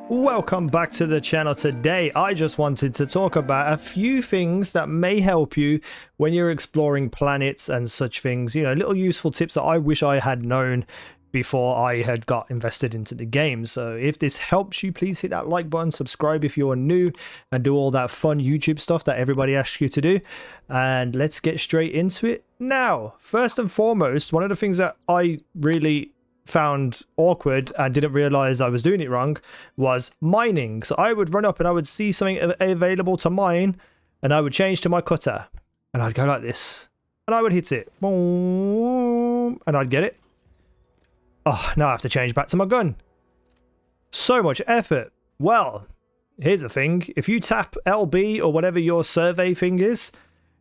Welcome back to the channel. Today I just wanted to talk about a few things that may help you when you're exploring planets and such things, you know, little useful tips that I wish I had known before I had got invested into the game. So if this helps you, please hit that like button, subscribe if you're new, and do all that fun YouTube stuff that everybody asks you to do. And let's get straight into it now. First and foremost, one of the things that I really found awkward and didn't realize I was doing it wrong was mining. So I would run up and I would see something available to mine and I would change to my cutter and I'd go like this and I would hit it, boom, and I'd get it. Oh, now I have to change back to my gun. So much effort. Well, here's the thing. If you tap LB or whatever your survey thing is,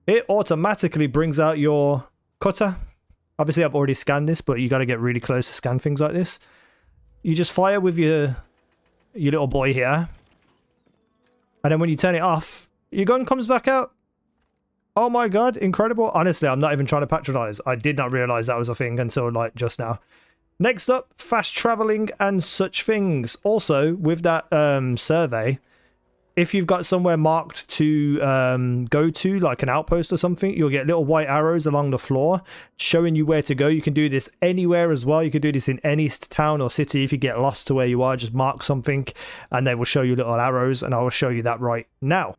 it automatically brings out your cutter. Obviously, I've already scanned this, but you got to get really close to scan things like this. You just fire with your little boy here. And then when you turn it off, your gun comes back out. Oh my god, incredible. Honestly, I'm not even trying to patronize. I did not realize that was a thing until like just now. Next up, fast traveling and such things. Also, with that survey, if you've got somewhere marked to go to, like an outpost or something, you'll get little white arrows along the floor showing you where to go. You can do this anywhere as well. You can do this in any town or city. If you get lost to where you are, just mark something and they will show you little arrows, and I will show you that right now.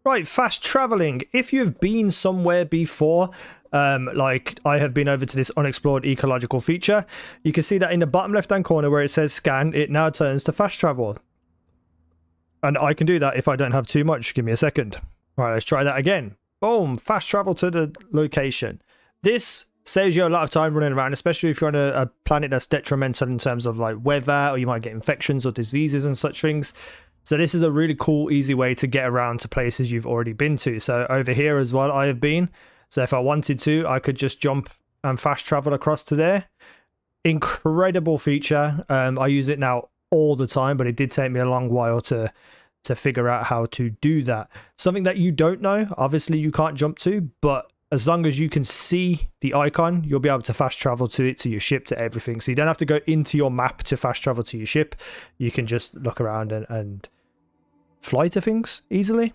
Right, fast traveling. If you've been somewhere before, like I have been over to this unexplored ecological feature, you can see that in the bottom left hand corner where it says scan, it now turns to fast travel. And I can do that if I don't have too much. Give me a second. All right, let's try that again. Boom, fast travel to the location. This saves you a lot of time running around, especially if you're on a planet that's detrimental in terms of like weather, or you might get infections or diseases and such things. So this is a really cool, easy way to get around to places you've already been to. So over here as well, I have been. So if I wanted to, I could just jump and fast travel across to there. Incredible feature. I use it now all the time, but it did take me a long while to figure out how to do that. Something that you don't know, obviously you can't jump to, but as long as you can see the icon, you'll be able to fast travel to it, to your ship, to everything. So you don't have to go into your map to fast travel to your ship. You can just look around and fly to things easily.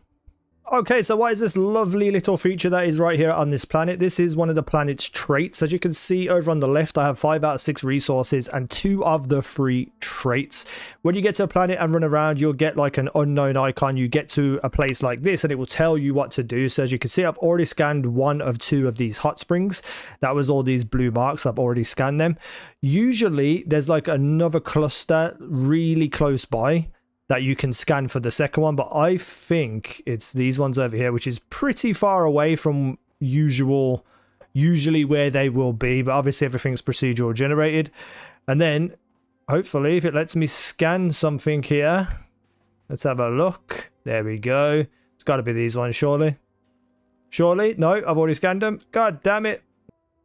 Okay, so what is this lovely little feature that is right here on this planet? This is one of the planet's traits. As you can see over on the left, I have 5 out of 6 resources and 2 of the 3 traits. When you get to a planet and run around, you'll get like an unknown icon. You get to a place like this and it will tell you what to do. So as you can see, I've already scanned 1 of 2 of these hot springs. That was all these blue marks. I've already scanned them. Usually there's like another cluster really close by that you can scan for the second one, but I think it's these ones over here, which is pretty far away from usually where they will be, but obviously everything's procedural generated. And then hopefully if it lets me scan something here, let's have a look. There we go. It's got to be these ones, surely. No, I've already scanned them. God damn it.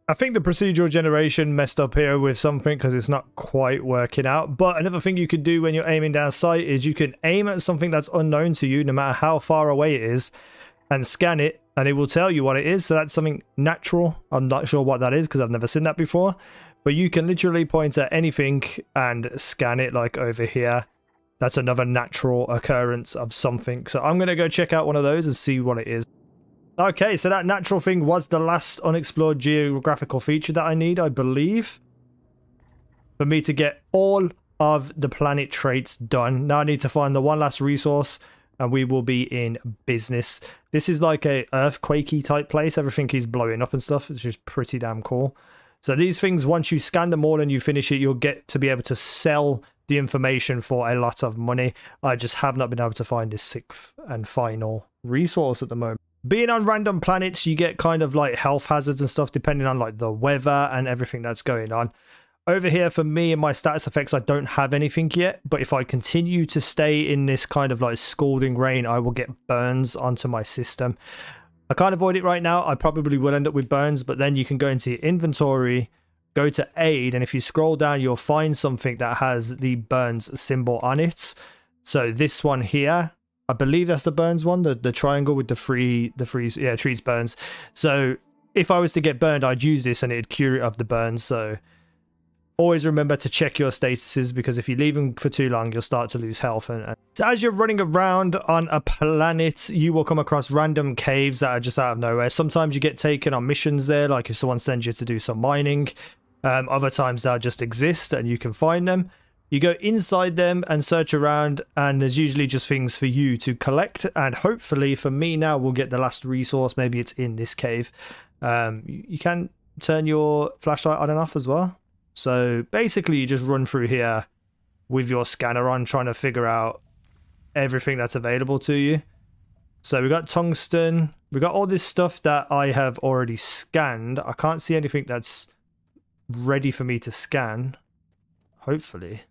I think the procedural generation messed up here with something because it's not quite working out. But another thing you could do when you're aiming down sight is you can aim at something that's unknown to you, no matter how far away it is, and scan it, and it will tell you what it is. So that's something natural. I'm not sure what that is because I've never seen that before. But you can literally point at anything and scan it, like over here. That's another natural occurrence of something. So I'm going to go check out one of those and see what it is. Okay, so that natural thing was the last unexplored geographical feature that I need, I believe, for me to get all of the planet traits done. Now I need to find the one last resource and we will be in business. This is like a earthquakey type place. Everything is blowing up and stuff. It's just pretty damn cool. So these things, once you scan them all and you finish it, you'll get to be able to sell the information for a lot of money. I just have not been able to find this 6th and final resource at the moment. Being on random planets, you get kind of like health hazards and stuff depending on like the weather and everything that's going on. Over here for me and my status effects, I don't have anything yet, but if I continue to stay in this kind of like scalding rain, I will get burns onto my system. I can't avoid it right now. I probably will end up with burns, but then you can go into your inventory, go to aid, and if you scroll down, you'll find something that has the burns symbol on it. So this one here, I believe that's the burns one, the triangle with the freeze, yeah, trees burns. So if I was to get burned, I'd use this and it'd cure it of the burns. So always remember to check your statuses, because if you leave them for too long, you'll start to lose health. And so as you're running around on a planet, you will come across random caves that are just out of nowhere. Sometimes you get taken on missions there, like if someone sends you to do some mining. Other times they'll just exist and you can find them. You go inside them and search around, and there's usually just things for you to collect. And hopefully for me now, we'll get the last resource. Maybe it's in this cave. You can turn your flashlight on and off as well. So basically you just run through here with your scanner on, trying to figure out everything that's available to you. So we got tungsten. We got all this stuff that I have already scanned. I can't see anything that's ready for me to scan. Hopefully.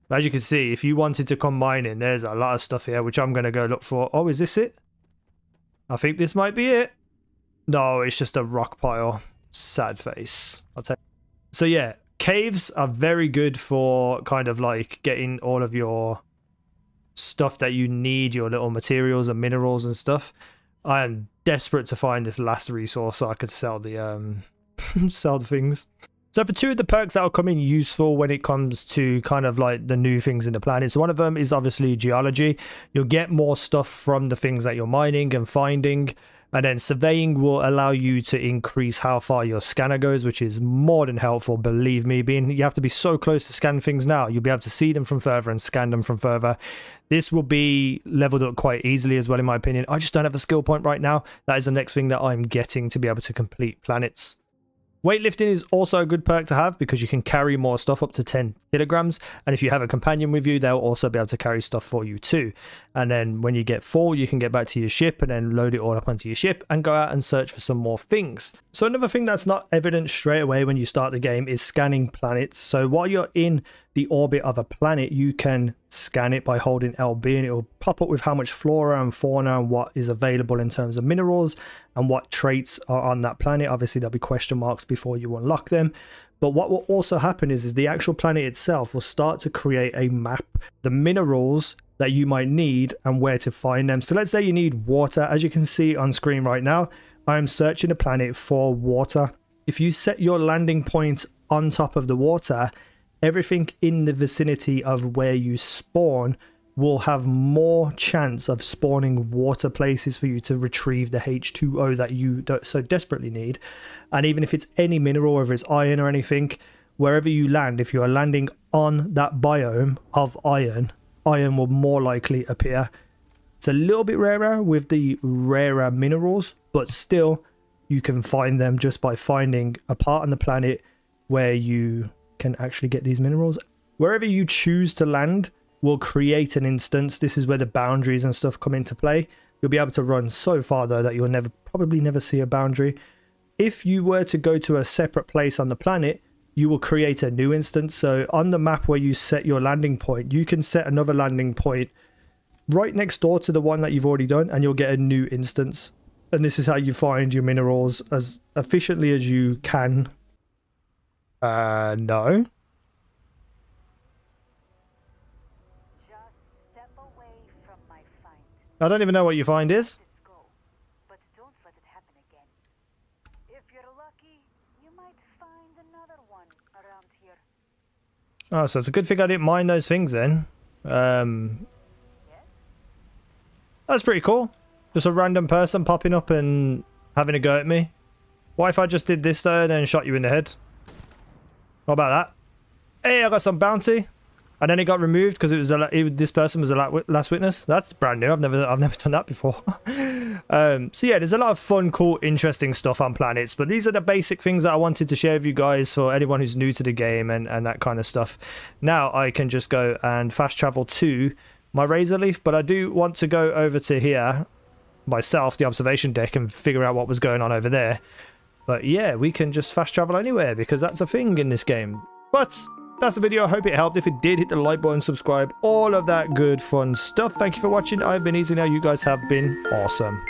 As you can see, if you wanted to come mining, there's a lot of stuff here, which I'm going to go look for. Oh, is this it? I think this might be it. No, it's just a rock pile. Sad face. I'll take. So yeah, caves are very good for kind of like getting all of your stuff that you need, your little materials and minerals and stuff. I am desperate to find this last resource so I could sell the sell the things. So for two of the perks that will come in useful when it comes to kind of like the new things in the planet. So one of them is obviously geology. You'll get more stuff from the things that you're mining and finding. And then surveying will allow you to increase how far your scanner goes, which is more than helpful, believe me. You have to be so close to scan things now. You'll be able to see them from further and scan them from further. This will be leveled up quite easily as well, in my opinion. I just don't have a skill point right now. That is the next thing that I'm getting to be able to complete planets. Weightlifting is also a good perk to have, because you can carry more stuff up to 10 kilograms. And if you have a companion with you, they'll also be able to carry stuff for you too. And then when you get full, you can get back to your ship and then load it all up onto your ship and go out and search for some more things. So another thing that's not evident straight away when you start the game is scanning planets. So while you're in the orbit of a planet, you can scan it by holding LB, and it will pop up with how much flora and fauna and what is available in terms of minerals and what traits are on that planet. Obviously there'll be question marks before you unlock them, but what will also happen is the actual planet itself will start to create a map, the minerals that you might need and where to find them. So let's say you need water. As you can see on screen right now, I'm searching the planet for water. If you set your landing point on top of the water, everything in the vicinity of where you spawn will have more chance of spawning water places for you to retrieve the H2O that you so desperately need. And even if it's any mineral, whether it's iron or anything, wherever you land, if you are landing on that biome of iron, iron will more likely appear. It's a little bit rarer with the rarer minerals, but still you can find them just by finding a part on the planet where you can actually get these minerals. Wherever you choose to land will create an instance. This is where the boundaries and stuff come into play. You'll be able to run so far though that you'll probably never see a boundary. If you were to go to a separate place on the planet, you will create a new instance. So on the map where you set your landing point, you can set another landing point right next door to the one that you've already done, and you'll get a new instance. And this is how you find your minerals as efficiently as you can. No. Just step away from my find. I don't even know what your find is. Go, but don't let it happen again. If you're lucky, you might find another one around here. Oh, so it's a good thing I didn't mine those things then. Yes? That's pretty cool. Just a random person popping up and having a go at me. What if I just did this though and then shot you in the head? What about that? Hey, I got some bounty, and then it got removed because it was this person was a last witness. That's brand new. I've never done that before. So yeah, there's a lot of fun, cool, interesting stuff on planets. But these are the basic things that I wanted to share with you guys for anyone who's new to the game and that kind of stuff. Now I can just go and fast travel to my Razor Leaf, but I do want to go over to here myself, the observation deck, and figure out what was going on over there. But yeah, we can just fast travel anywhere because that's a thing in this game. But that's the video. I hope it helped. If it did, hit the like button, subscribe, all of that good fun stuff. Thank you for watching. I've been easynow. You guys have been awesome.